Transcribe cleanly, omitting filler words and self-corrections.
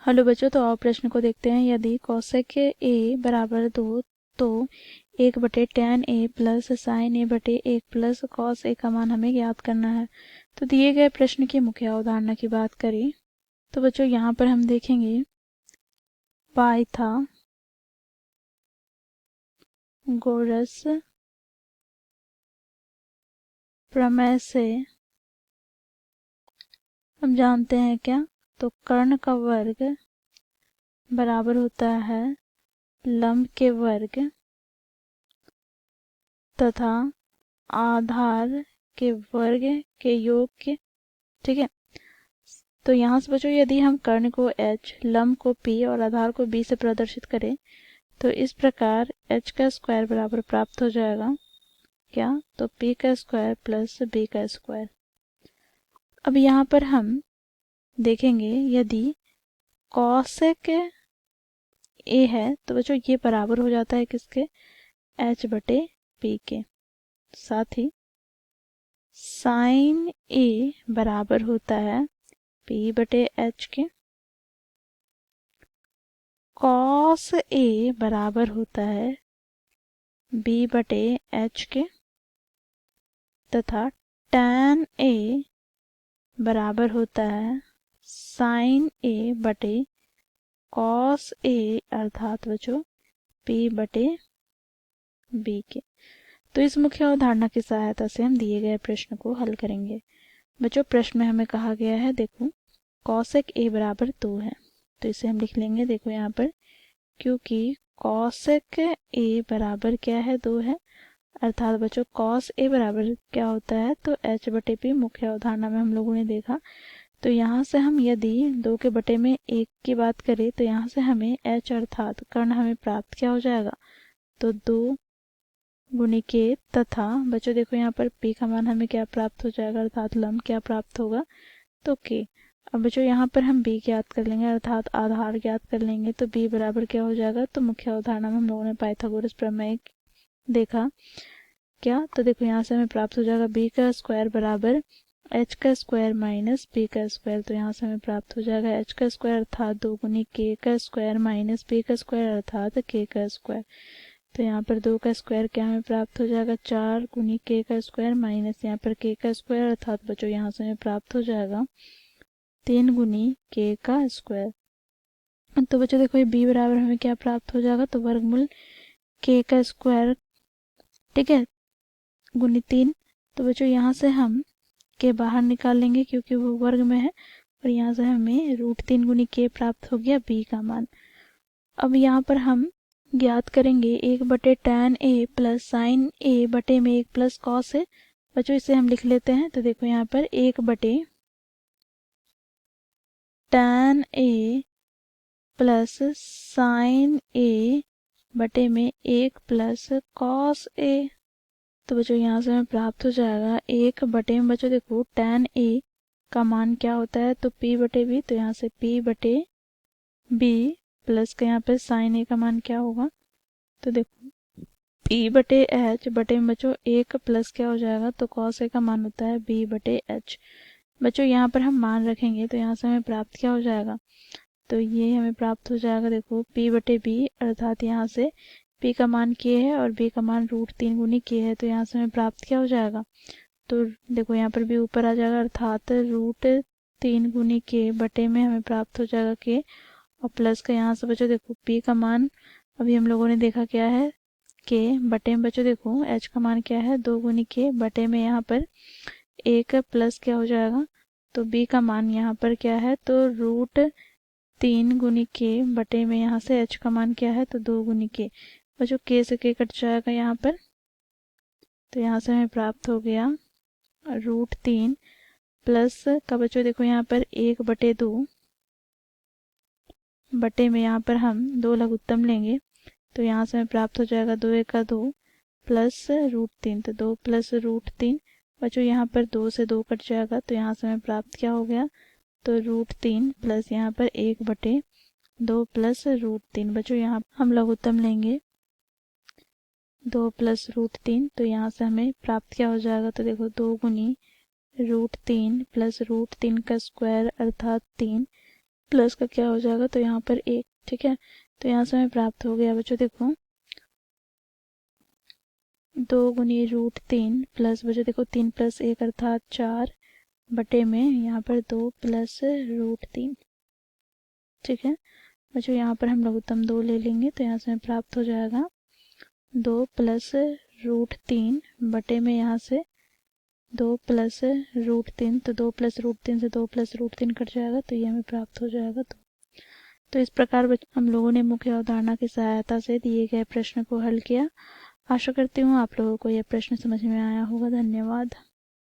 Hello बच्चों, तो आओ प्रश्न को देखते हैं। यदि कोसेक ए बराबर 2 तो 1/tan a प्लस साइन ए बटे 1 प्लस कॉस ए का मान हमें ज्ञात करना है। तो दिए गए प्रश्न की मुख्य अवधारणा की बात करें तो बच्चों यहाँ पर हम देखेंगे पाइथागोरस प्रमेय से हम जानते हैं क्या, तो कर्ण का वर्ग बराबर होता है लंब के वर्ग तथा आधार के वर्ग के योग के। ठीक है, तो यहाँ से बच्चों यदि हम कर्ण को h, लंब को p और आधार को b से प्रदर्शित करें तो इस प्रकार h का स्क्वायर बराबर प्राप्त हो जाएगा क्या, तो p का स्क्वायर प्लस b का स्क्वायर। अब यहाँ पर हम देखेंगे यदि कॉसेक a है तो बच्चों ये बराबर हो जाता है किसके, h बटे p के। साथ ही साइन a बराबर होता है p बटे h के। कॉस ए बराबर होता है b बटे h के तथा tan ए बराबर होता है साइन ए बटे कॉस ए अर्थात बच्चों p बटे b के। तो इस मुख्य अवधारणा की सहायता से हम दिए गए प्रश्न को हल करेंगे। बच्चों प्रश्न में हमें कहा गया है, देखो कॉसेक ए बराबर 2 है तो इसे हम लिख लेंगे। देखो यहाँ पर क्योंकि कॉसेक ए बराबर क्या है, 2 है, अर्थात बच्चों कॉस ए बराबर क्या होता है, तो h बटे पी। मुख्य अवधारणा में हम लोगों ने देखा। तो यहाँ से हम यदि 2 के बटे में 1 की बात करें तो यहाँ से हमें h अर्थात कर्ण हमें प्राप्त क्या हो जाएगा, तो 2 गुणित के तथा बच्चों देखो यहाँ पर p का मान हमें क्या प्राप्त हो जाएगा, अर्थात लंब क्या प्राप्त होगा, तो k। अब बच्चों यहाँ पर हम b ज्ञात कर लेंगे अर्थात आधार ज्ञात कर लेंगे तो b बराबर क्या हो जाएगा, तो मुख्य अवधारणा में हम लोगों ने पाइथागोरस प्रमेय देखा क्या, तो देखो यहाँ से हमें प्राप्त हो जाएगा b का स्क्वायर बराबर h का स्क्वायर माइनस b का स्क्वायर। तो यहाँ से हमें प्राप्त हो जाएगा h का स्क्वायर अर्थात 2 गुनी k का स्क्वायर माइनस b का स्क्वायर अर्थात k का स्क्वायर। तो यहाँ पर 2 का स्क्वायर क्या हमें प्राप्त हो जाएगा, 4 गुनी k का स्क्वायर माइनस यहाँ पर k का स्क्वायर अर्थात बच्चों यहाँ से हमें प्राप्त हो जाएगा 3 गुनी k का स्क्वायर। तो बच्चों देखो ये b बराबर हमें क्या प्राप्त हो जाएगा, तो वर्गमूल k का स्क्वायर, ठीक है, गुनी 3। तो बच्चों यहाँ से हम के बाहर निकाल लेंगे क्योंकि वो वर्ग में है और यहाँ से हमें √3 गुनी k प्राप्त हो गया b का मान। अब यहाँ पर हम ज्ञात करेंगे 1/tan a plus sign a बटे में 1 प्लस कॉस ए। बच्चों इसे हम लिख लेते हैं। तो देखो यहाँ पर 1/tan a plus sign a बटे में 1 प्लस कॉस ए। तो बच्चों यहाँ से हमें प्राप्त हो जाएगा 1 बटे में बच्चों देखो tan a का मान क्या होता है, तो p बटे b। तो यहाँ से p बटे b प्लस का यहाँ पे साइन a का मान क्या होगा, तो देखो p बटे h बटे में बच्चों 1 प्लस क्या हो जाएगा, तो cos a का मान होता है b बटे h। बच्चों यहाँ पर हम मान रखेंगे तो यहाँ से हमें प्राप्त क्या हो जाएगा, तो ये हमें प्राप्त हो जाएगा देखो p बटे b अर्थात यहाँ से p का मान k है और b का मान √3 गुनी k है। तो यहाँ से हमें प्राप्त क्या हो जाएगा, तो देखो यहाँ पर b ऊपर आ जाएगा अर्थात √3 गुनी k बटे में हमें प्राप्त हो जाएगा k और प्लस का यहाँ से बच्चों देखो p का मान अभी हम लोगों ने देखा क्या है, k बटे में बच्चों देखो h का मान क्या है, 2 गुनी k बटे में यहाँ पर 1 प्लस क्या हो जाएगा, तो b का मान यहाँ पर क्या है, तो √3 गुनी k बटे में यहाँ से h का मान क्या है, तो 2 गुनी k। बच्चों k से k कट जाएगा यहाँ पर, तो यहाँ से हमें प्राप्त हो गया √3 प्लस का बच्चों देखो यहाँ पर 1/2 बटे में यहाँ पर हम 2 लघुत्तम लेंगे तो यहाँ से हमें प्राप्त हो जाएगा 2 1 2 प्लस √3। तो 2 प्लस √3 बच्चों यहाँ पर 2 से 2 कट जाएगा तो यहाँ से हमें प्राप्त क्या हो गया, तो √3 प्लस यहाँ पर 1/2 प्लस √3। बच्चों यहाँ हम लघुत्तम लेंगे 2 प्लस √3 तो यहाँ से हमें प्राप्त क्या हो जाएगा, तो देखो 2 गुनी √3 प्लस √3 का स्क्वायर अर्थात 3 प्लस का क्या हो जाएगा, तो यहाँ पर 1, ठीक है। तो यहाँ से हमें प्राप्त हो गया बच्चों, देखो 2 गुनी √3 प्लस बच्चों देखो 3 + 1 अर्थात 4 बटे में यहाँ पर 2 + √3, ठीक है बच्चों। यहाँ पर हम लघुत्तम 2 ले लेंगे, तो यहाँ से हमें प्राप्त हो जाएगा 2 + √3 बटे में यहाँ से 2 + √3, तो 2 + √3 से 2 + √3 कट जाएगा, तो ये हमें प्राप्त हो जाएगा। तो इस प्रकार हम लोगों ने मुख्य अवधारणा की सहायता से दिए गए प्रश्न को हल किया। आशा करती हूँ आप लोगों को यह प्रश्न समझ में आया होगा। धन्यवाद।